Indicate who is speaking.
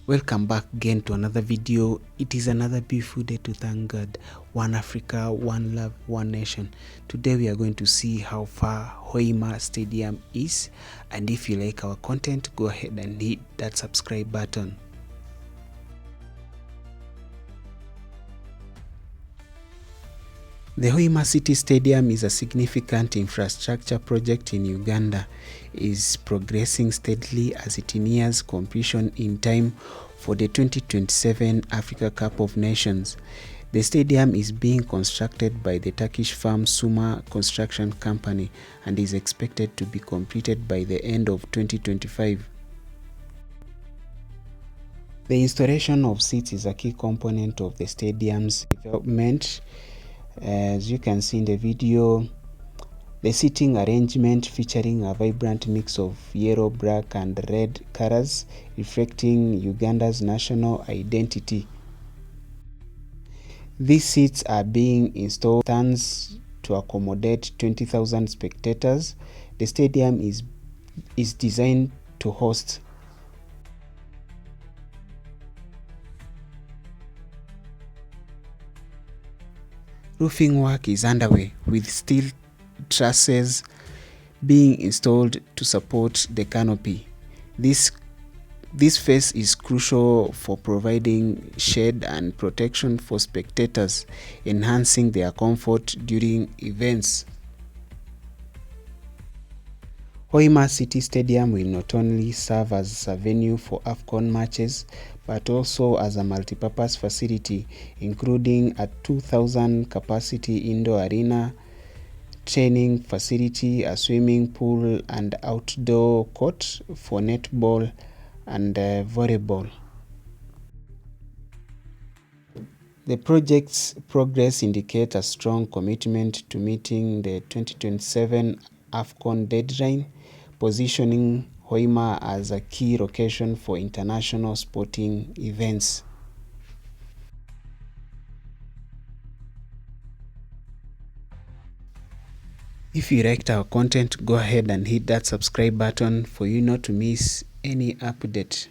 Speaker 1: Welcome back again to another video. It is another beautiful day to thank God. One Africa, one love, one nation. Today we are going to see how far Hoima Stadium is, and if you like our content, go ahead and hit that subscribe button. The Hoima City Stadium is a significant infrastructure project in Uganda. It is progressing steadily as it nears completion in time for the 2027 Africa Cup of Nations. The stadium is being constructed by the Turkish firm Suma Construction Company and is expected to be completed by the end of 2025. The installation of seats is a key component of the stadium's development. As you can see in the video, the seating arrangement featuring a vibrant mix of yellow, black and red colors reflecting Uganda's national identity. These seats are being installed stands to accommodate 20,000 spectators. The stadium is designed to host roofing work is underway, with steel trusses being installed to support the canopy. This phase is crucial for providing shade and protection for spectators, enhancing their comfort during events. Hoima City Stadium will not only serve as a venue for AFCON matches, but also as a multipurpose facility, including a 2,000 capacity indoor arena, training facility, a swimming pool and outdoor court for netball and volleyball. The project's progress indicates a strong commitment to meeting the 2027 AFCON deadline, positioning Hoima as a key location for international sporting events. If you liked our content, go ahead and hit that subscribe button for you not to miss any update.